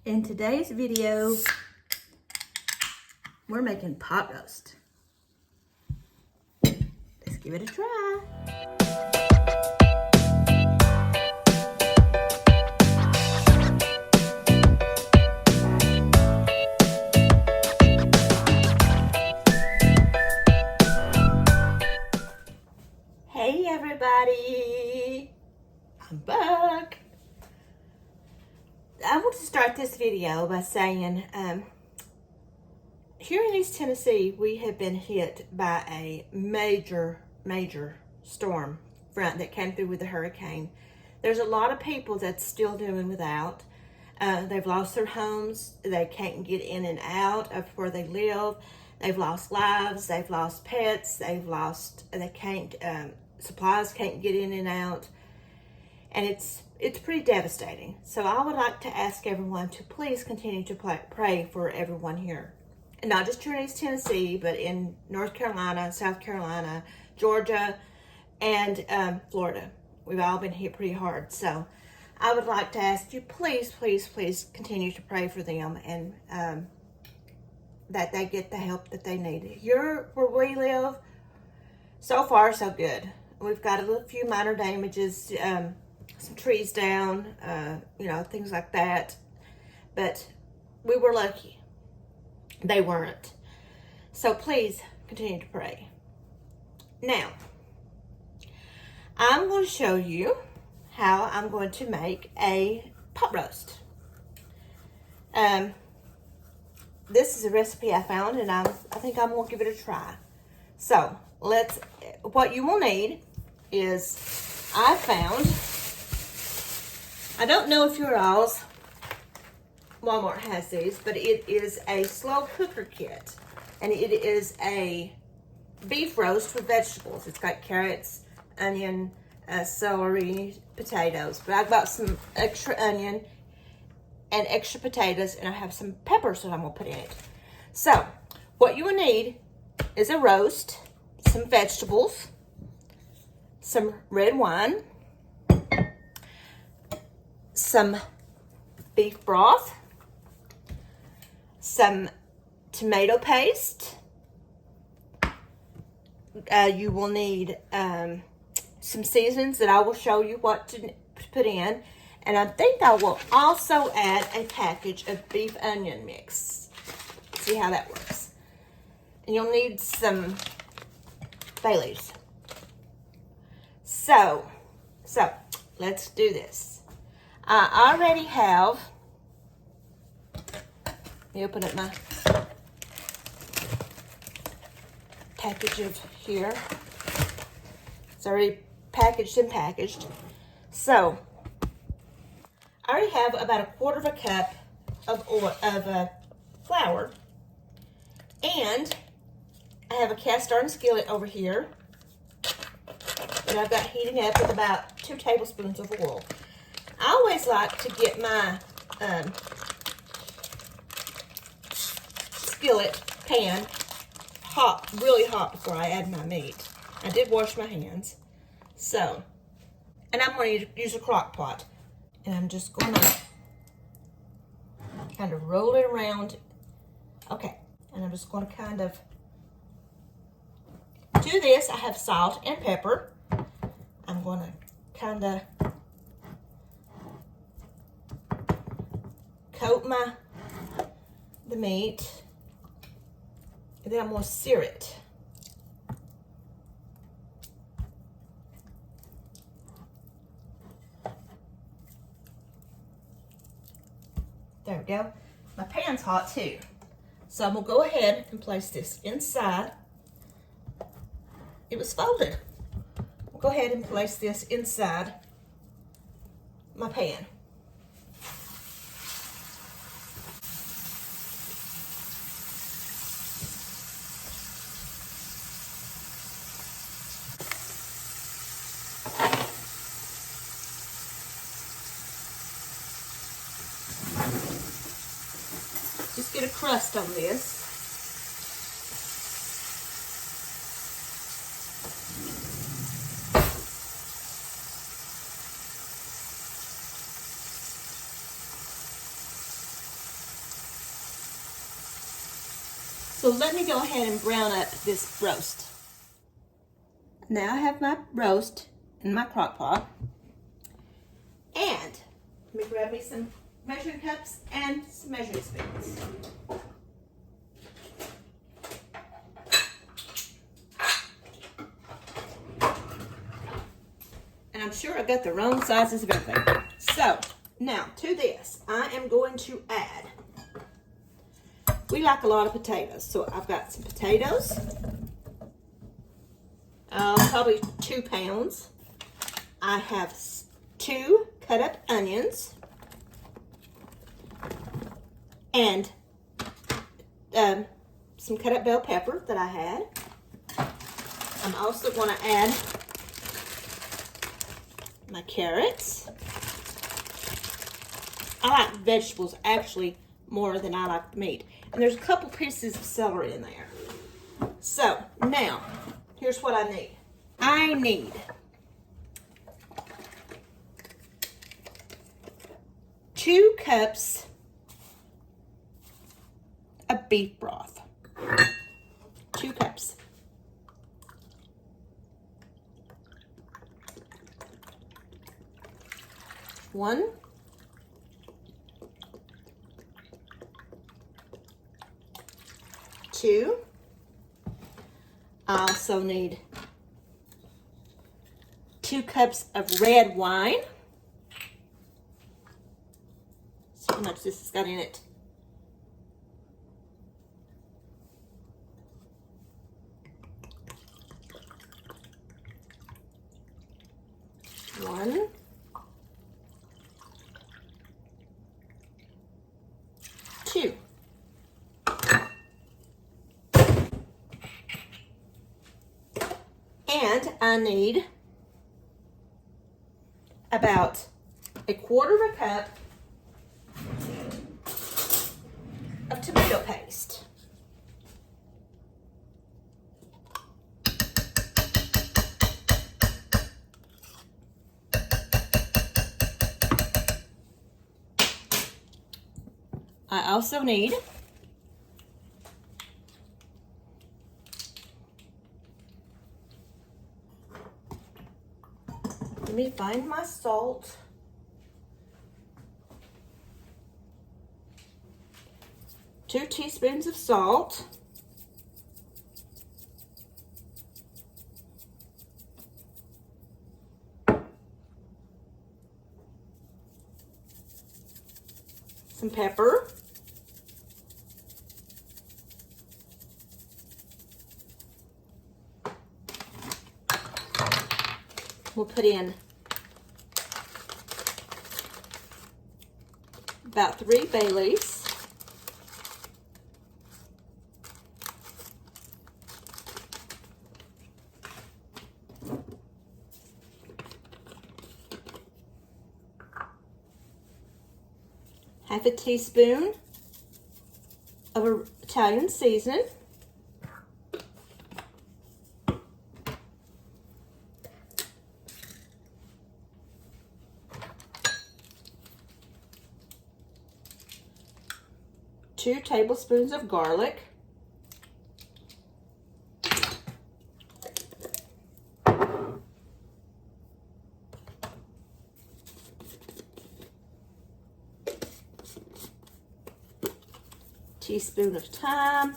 In today's video, we're making pot roast. Let's give it a try. Hey everybody, I'm back. I want to start this video by saying, here in East Tennessee, we have been hit by a major storm front that came through with the hurricane. There's a lot of people that's still doing without. They've lost their homes. They can't get in and out of where they live. They've lost lives. They've lost pets. Supplies can't get in and out. And it's pretty devastating. So I would like to ask everyone to please continue to pray for everyone here. And not just here in East Tennessee, but in North Carolina, South Carolina, Georgia, and Florida. We've all been hit pretty hard. So I would like to ask you, please continue to pray for them and that they get the help that they need. Here where we live, so far so good. We've got a few minor damages, some trees down, things like that. But we were lucky. They weren't. So please continue to pray. Now, I'm going to show you how I'm going to make a pot roast. This is a recipe I found, and I think I'm going to give it a try. So what you will need is, I don't know if your all's Walmart has these, but it is a slow cooker kit, and it is a beef roast with vegetables. It's got carrots, onion, celery, potatoes, but I've got some extra onion and extra potatoes, and I have some peppers that I'm gonna put in it. So what you will need is a roast, some vegetables, some red wine, some beef broth, some tomato paste. You will need some seasonings that I will show you what to put in. And I think I will also add a package of beef onion mix. See how that works. And you'll need some bay leaves. So let's do this. I already have, let me open up my package of here. It's already packaged and packaged. So I already have about 1/4 cup of flour, and I have a cast iron skillet over here that I've got heating up with about 2 tablespoons of oil. I always like to get my skillet pan hot, really hot, before I add my meat. I did wash my hands. So, and I'm going to use a crock pot. And I'm just going to kind of roll it around. Okay, and I'm just going to kind of do this. I have salt and pepper. I'm going to kind of coat the meat, and then I'm going to sear it. There we go. My pan's hot too. So I'm going to go ahead and place this inside. It was folded. We'll go ahead and place this inside my pan. Just get a crust on this. So let me go ahead and brown up this roast. Now I have my roast in my crock pot. And let me grab me some measuring cups and some measuring spoons. And I'm sure I got the wrong sizes of everything. So now to this, I am going to add, we like a lot of potatoes. So I've got some potatoes, probably 2 pounds. I have 2 cut up onions and some cut up bell pepper that I had. I'm also going to add my carrots. I like vegetables actually more than I like meat. And there's a couple pieces of celery in there. So now, here's what I need. I need 2 cups of beef broth. 2 cups. 1, 2. I also need 2 cups of red wine. See how much this has got in it. One, 2. And I need about 1/4 cup of tomato paste. I also need let me find my salt. Two teaspoons of salt. Some pepper. We'll put in about 3 bay leaves. Half a teaspoon of Italian seasoning. Two tablespoons of garlic. Teaspoon of thyme.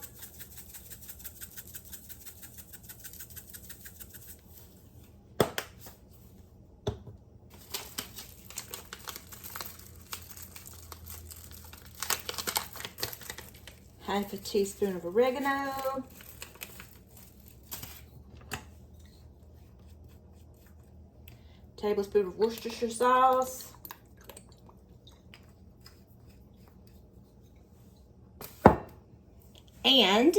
Half a teaspoon of oregano. Tablespoon of Worcestershire sauce. And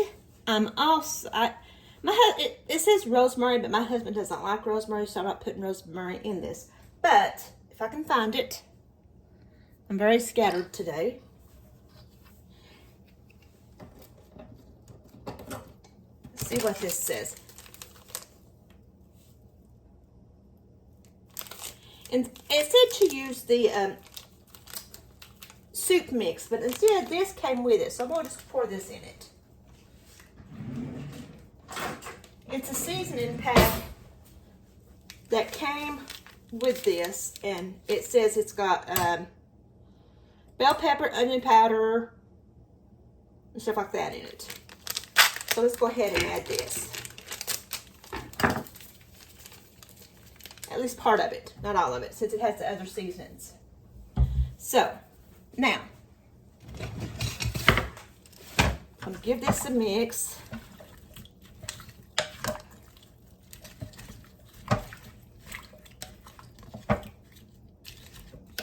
I'm also, it says rosemary, but my husband doesn't like rosemary, so I'm not putting rosemary in this. But if I can find it, I'm very scattered today. Let's see what this says. And it said to use the soup mix, but instead this came with it, so I'm going to just pour this in it. It's a seasoning pack that came with this, and it says it's got bell pepper, onion powder, and stuff like that in it. So let's go ahead and add this. At least part of it, not all of it, since it has the other seasonings. So, now, I'm gonna give this a mix.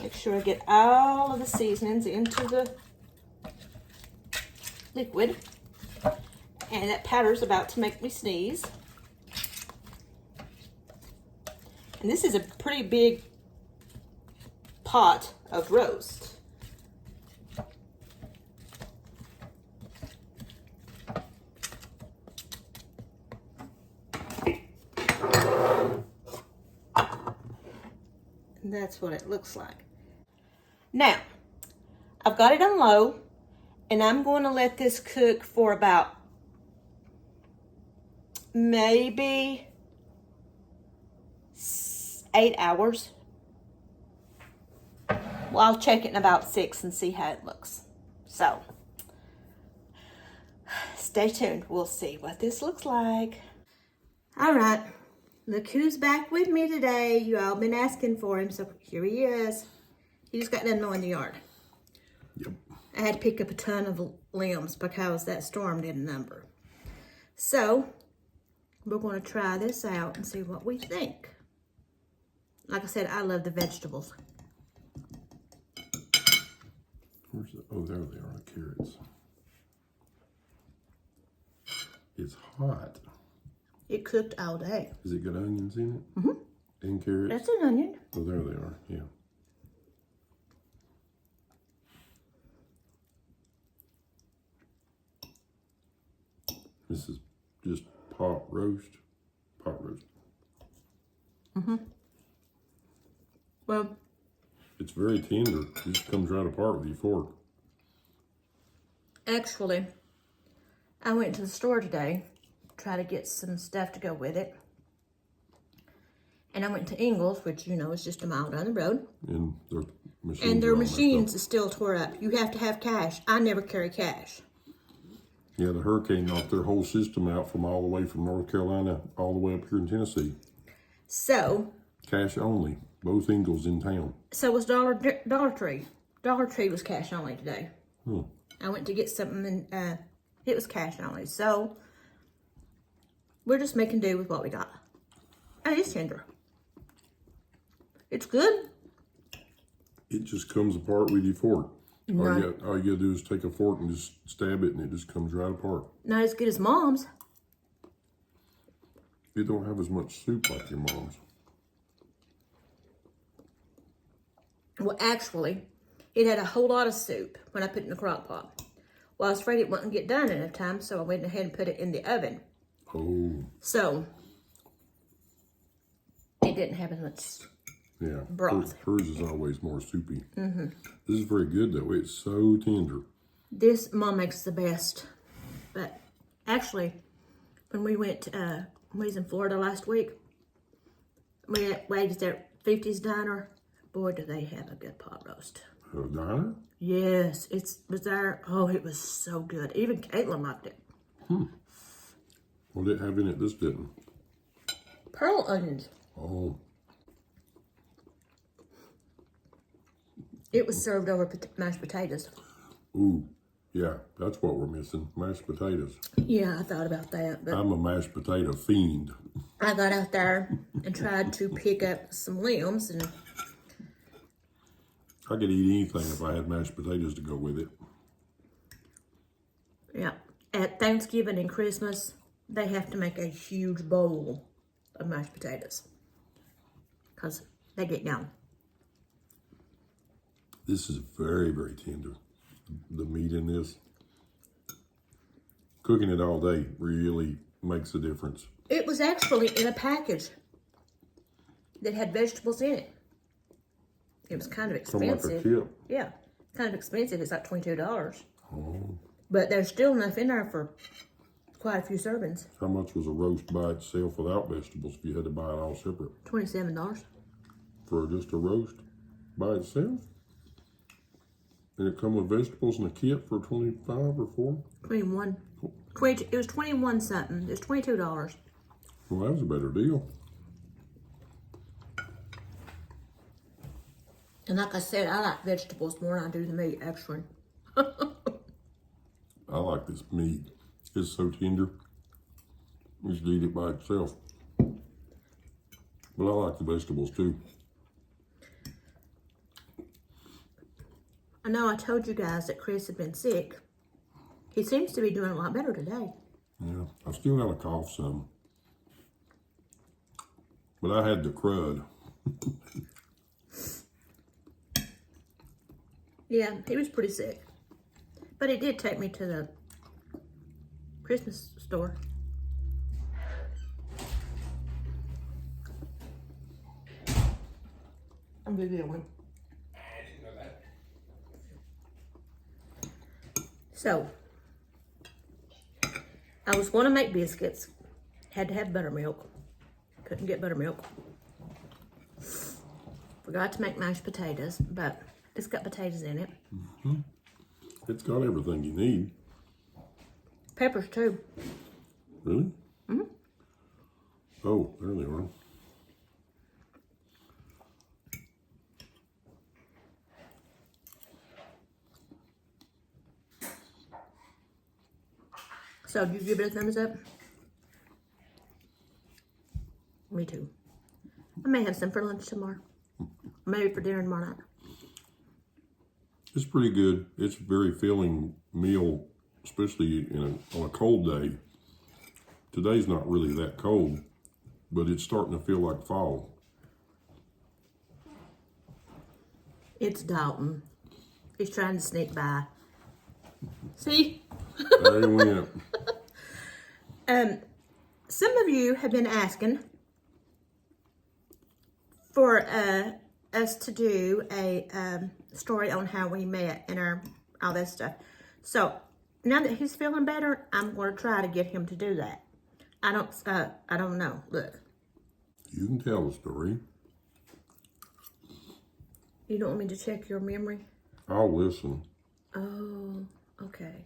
Make sure I get all of the seasonings into the liquid. And that powder's about to make me sneeze. And this is a pretty big pot of roast. And that's what it looks like. Now, I've got it on low, and I'm going to let this cook for about maybe 8 hours. Well, I'll check it in about 6 and see how it looks. So, stay tuned. We'll see what this looks like. All right, look who's back with me today. You all been asking for him, so here he is. He just got done mowing the yard. Yep. I had to pick up a ton of limbs because that storm did a number. So, we're going to try this out and see what we think. Like I said, I love the vegetables. Where's the, oh, there they are, the carrots. It's hot. It cooked all day. Has it got onions in it? Mm-hmm. And carrots? That's an onion. Oh, there they are, yeah. This is just pot roast. Mm-hmm. Well, it's very tender. It just comes right apart with your fork. Actually, I went to the store today to try to get some stuff to go with it. And I went to Ingles, which you know is just a mile down the road. And their machines is still tore up. You have to have cash. I never carry cash. Yeah, the hurricane knocked their whole system out from all the way from North Carolina all the way up here in Tennessee. So, cash only. Both Ingles in town. So was Dollar Tree. Dollar Tree was cash only today. I went to get something and it was cash only. So, we're just making do with what we got. And it's tender. It's good. It just comes apart with your fork. Right. All you gotta do is take a fork and just stab it and it just comes right apart. Not as good as Mom's. It don't have as much soup like your mom's. Well, actually, it had a whole lot of soup when I put it in the crock pot. Well, I was afraid it wouldn't get done in enough time, so I went ahead and put it in the oven. Oh. So, it didn't have as much broth. Hers is always more soupy. Mm-hmm. This is very good, though. It's so tender. This Mom makes the best. But, actually, when we went, we was in Florida last week, we waited at 50's Diner. Boy, do they have a good pot roast. A diner? Yes, it was there. Oh, it was so good. Even Caitlin liked it. What did it have in it? This didn't. Pearl onions. Oh. It was served over mashed potatoes. Ooh, yeah, that's what we're missing. Mashed potatoes. Yeah, I thought about that. But I'm a mashed potato fiend. I got out there and tried to pick up some limbs, and I could eat anything if I had mashed potatoes to go with it. yeah, at Thanksgiving and Christmas, they have to make a huge bowl of mashed potatoes because they get young. This is very, very tender. The meat in this. Cooking it all day really makes a difference. It was actually in a package that had vegetables in it. It was kind of expensive. Something like a tip. Yeah, kind of expensive. It's like $22. Oh. But there's still enough in there for quite a few servings. How much was a roast by itself without vegetables if you had to buy it all separate? $27. For just a roast by itself? And it come with vegetables in a kit for 25 or 4? 21. It was 21 something. It was $22. Well, that was a better deal. And like I said, I like vegetables more than I do the meat, actually. I like this meat. It's so tender. You should eat it by itself. But I like the vegetables too. I know I told you guys that Chris had been sick. He seems to be doing a lot better today. Yeah, I still got a cough some. But I had the crud. Yeah, he was pretty sick. But he did take me to the Christmas store. I'm gonna get one. I didn't know that. So, I was going to make biscuits. Had to have buttermilk. Couldn't get buttermilk. Forgot to make mashed potatoes, but it's got potatoes in it. Mm-hmm. It's got everything you need. Peppers too. Really? Mm-hmm. Oh, there they are. So, do you give it a thumbs up? Me too. I may have some for lunch tomorrow. Maybe for dinner tomorrow night. It's pretty good. It's a very filling meal, especially on a cold day. Today's not really that cold, but it's starting to feel like fall. It's Dalton. He's trying to sneak by. See? There he went. Some of you have been asking for us to do a story on how we met and all that stuff. So now that he's feeling better, I'm going to try to get him to do that. I don't know. Look. You can tell the story. You don't want me to check your memory? I'll listen. Oh, okay.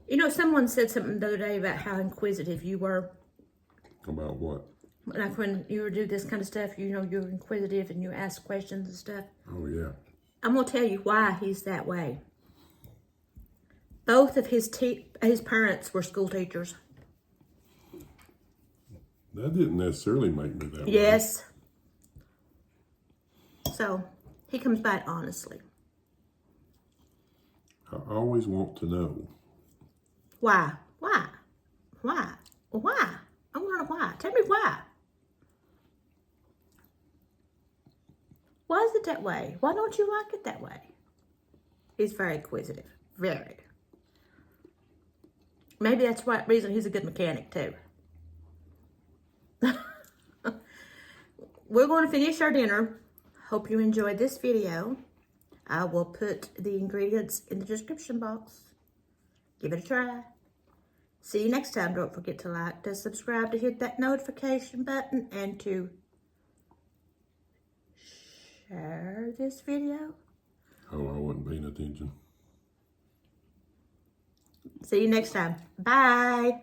You know, someone said something the other day about how inquisitive you were. About what? Like when you do this kind of stuff, you know, you're inquisitive and you ask questions and stuff. Oh, yeah. I'm going to tell you why he's that way. Both of his parents were school teachers. That didn't necessarily make me that way. Yes. So, he comes back honestly. I always want to know. Why? Why? Why? Why? I want to know why. Tell me why. Why is it that way? Why don't you like it that way? He's very inquisitive. Very. Maybe that's the reason he's a good mechanic, too. We're going to finish our dinner. Hope you enjoyed this video. I will put the ingredients in the description box. Give it a try. See you next time. Don't forget to like, to subscribe, to hit that notification button, and to share this video. Oh, I wasn't paying attention. See you next time. Bye.